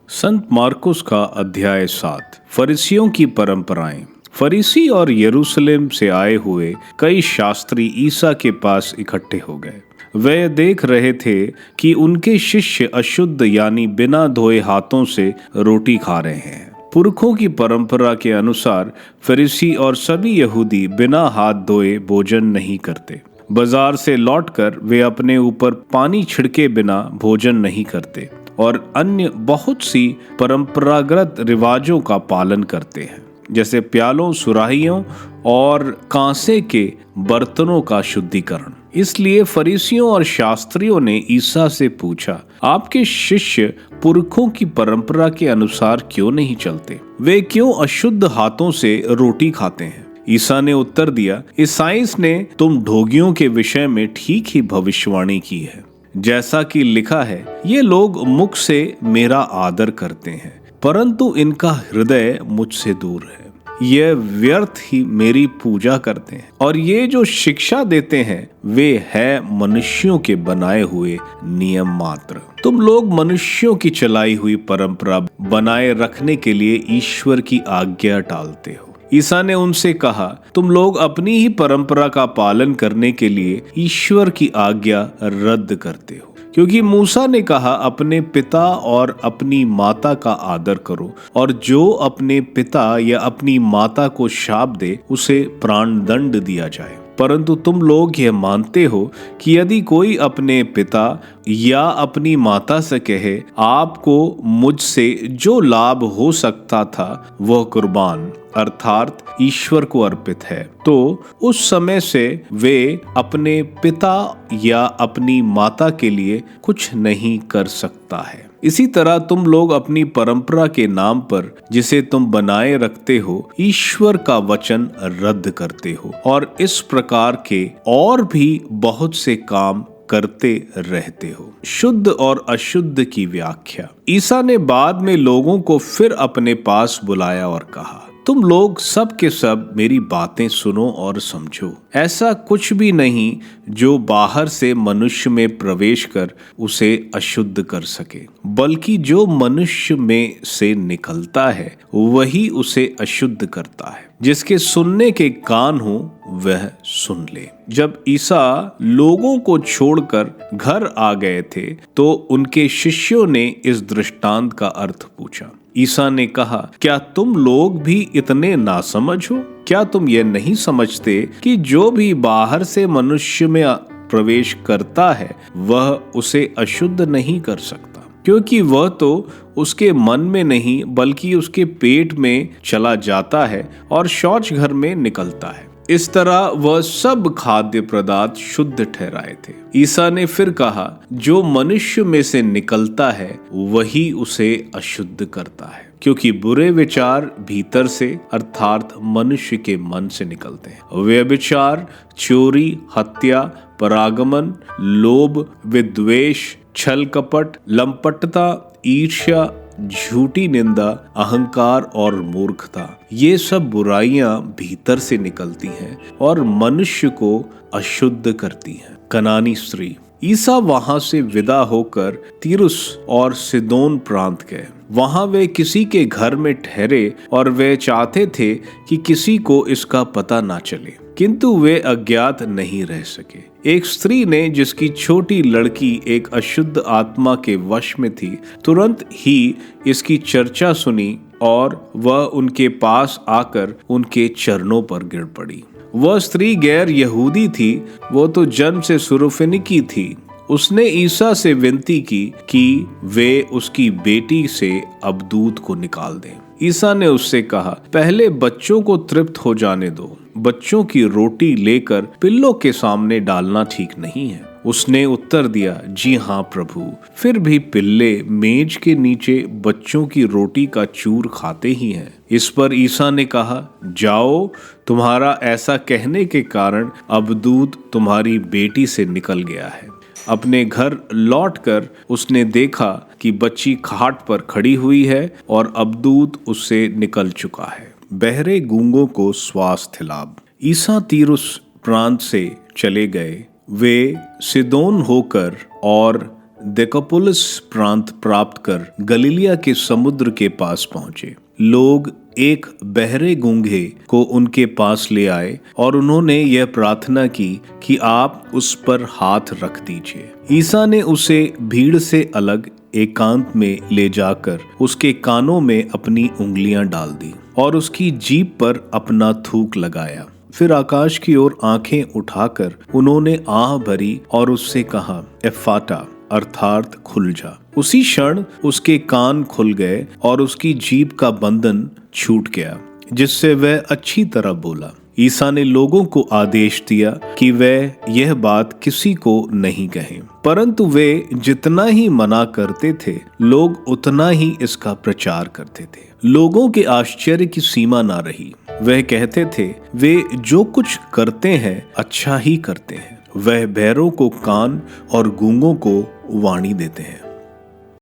संत मार्कुस का अध्याय 7। फरीसियों की परंपराएं। फरीसी और यरूशलेम से आए हुए कई शास्त्री ईसा के पास इकट्ठे हो गए। वे देख रहे थे कि उनके शिष्य अशुद्ध यानी बिना धोए हाथों से रोटी खा रहे हैं। पुरखों की परंपरा के अनुसार फरीसी और सभी यहूदी बिना हाथ धोए भोजन नहीं करते। बाजार से लौटकर वे अपने ऊपर पानी छिड़के बिना भोजन नहीं करते और अन्य बहुत सी परंपरागत रिवाजों का पालन करते हैं, जैसे प्यालों, सुराहियों और कांसे के बर्तनों का शुद्धिकरण। इसलिए फरीसियों और शास्त्रियों ने ईसा से पूछा, आपके शिष्य पुरखों की परंपरा के अनुसार क्यों नहीं चलते? वे क्यों अशुद्ध हाथों से रोटी खाते हैं? ईसा ने उत्तर दिया, ईसाइस ने तुम ढोंगियों के विषय में ठीक ही भविष्यवाणी की है। जैसा कि लिखा है, ये लोग मुख से मेरा आदर करते हैं, परंतु इनका हृदय मुझसे दूर है। ये व्यर्थ ही मेरी पूजा करते हैं और ये जो शिक्षा देते हैं वे है मनुष्यों के बनाए हुए नियम मात्र। तुम लोग मनुष्यों की चलाई हुई परंपरा बनाए रखने के लिए ईश्वर की आज्ञा टालते हो। ईसा ने उनसे कहा, तुम लोग अपनी ही परंपरा का पालन करने के लिए ईश्वर की आज्ञा रद्द करते हो, क्योंकि मूसा ने कहा, अपने पिता और अपनी माता का आदर करो, और जो अपने पिता या अपनी माता को शाप दे उसे प्राणदंड दिया जाए। परंतु तुम लोग यह मानते हो कि यदि कोई अपने पिता या अपनी माता से कहे, आपको मुझसे जो लाभ हो सकता था वह कुर्बान अर्थात ईश्वर को अर्पित है, तो उस समय से वे अपने पिता या अपनी माता के लिए कुछ नहीं कर सकता है। इसी तरह तुम लोग अपनी परंपरा के नाम पर जिसे तुम बनाए रखते हो, ईश्वर का वचन रद्द करते हो और इस प्रकार के और भी बहुत से काम करते रहते हो। शुद्ध और अशुद्ध की व्याख्या। ईसा ने बाद में लोगों को फिर अपने पास बुलाया और कहा, तुम लोग सब के सब मेरी बातें सुनो और समझो। ऐसा कुछ भी नहीं जो बाहर से मनुष्य में प्रवेश कर उसे अशुद्ध कर सके, बल्कि जो मनुष्य में से निकलता है वही उसे अशुद्ध करता है। जिसके सुनने के कान हो वह सुन ले। जब ईसा लोगों को छोड़कर घर आ गए थे तो उनके शिष्यों ने इस दृष्टांत का अर्थ पूछा। ईसा ने कहा, क्या तुम लोग भी इतने नासमझ हो? क्या तुम ये नहीं समझते कि जो भी बाहर से मनुष्य में प्रवेश करता है वह उसे अशुद्ध नहीं कर सकता, क्योंकि वह तो उसके मन में नहीं बल्कि उसके पेट में चला जाता है और शौच घर में निकलता है। इस तरह वह सब खाद्य पदार्थ शुद्ध ठहराए थे। ईसा ने फिर कहा, जो मनुष्य में से निकलता है वही उसे अशुद्ध करता है, क्योंकि बुरे विचार भीतर से अर्थात मनुष्य के मन से निकलते हैं। व्यभिचार, चोरी, हत्या, परागमन, लोभ, विद्वेष, छल कपट, लंपटता, ईर्ष्या, झूठी निंदा, अहंकार और मूर्खता, ये सब बुराइयां भीतर से निकलती हैं और मनुष्य को अशुद्ध करती हैं। कनानी स्त्री। ईसा वहां से विदा होकर तीरुस और सिदोन प्रांत गए। वहां वे किसी के घर में ठहरे और वे चाहते थे कि किसी को इसका पता ना चले, किंतु वे अज्ञात नहीं रह सके। एक स्त्री ने, जिसकी छोटी लड़की एक अशुद्ध आत्मा के वश में थी, तुरंत ही इसकी चर्चा सुनी और वह उनके पास आकर उनके चरणों पर गिर पड़ी। वह स्त्री गैर यहूदी थी, वो तो जन्म से सुरूफिनिकी थी। उसने ईसा से विनती की कि वे उसकी बेटी से अबदूत को निकाल दें। ईसा ने उससे कहा, पहले बच्चों को तृप्त हो जाने दो। बच्चों की रोटी लेकर पिल्लों के सामने डालना ठीक नहीं है। उसने उत्तर दिया, जी हाँ प्रभु, फिर भी पिल्ले मेज के नीचे बच्चों की रोटी का चूर खाते ही हैं। इस पर ईसा ने कहा, जाओ, तुम्हारा ऐसा कहने के कारण अबदूत तुम्हारी बेटी से निकल गया है। अपने घर लौटकर उसने देखा कि बच्ची खाट पर खड़ी हुई है और अबदूत उससे निकल चुका है। बहरे गूंगों को स्वास्थ्य लाभ। ईसा तीरुस प्रांत से चले गए। वे सिदोन होकर और देकापोलिस प्रांत प्राप्त कर गलीलिया के समुद्र के पास पहुंचे। लोग एक बहरे गूंगे को उनके पास ले आए और उन्होंने यह प्रार्थना की कि आप उस पर हाथ रख दीजिए। ईसा ने उसे भीड़ से अलग एकांत में ले जाकर उसके कानों में अपनी उंगलियां डाल दी और उसकी जीभ पर अपना थूक लगाया। फिर आकाश की ओर आंखें उठाकर उन्होंने आह भरी और उससे कहा, एफाटा, अर्थात खुल जा। उसी क्षण उसके कान खुल गए और उसकी जीभ का बंधन छूट गया, जिससे वह अच्छी तरह बोला। ईसा ने लोगों को आदेश दिया कि वे यह बात किसी को नहीं कहें, परंतु वे जितना ही मना करते थे, लोग उतना ही इसका प्रचार करते थे। लोगों के आश्चर्य की सीमा ना रही। वह कहते थे, वे जो कुछ करते हैं अच्छा ही करते हैं। वह बहरों को कान और गूंगों को वाणी देते हैं।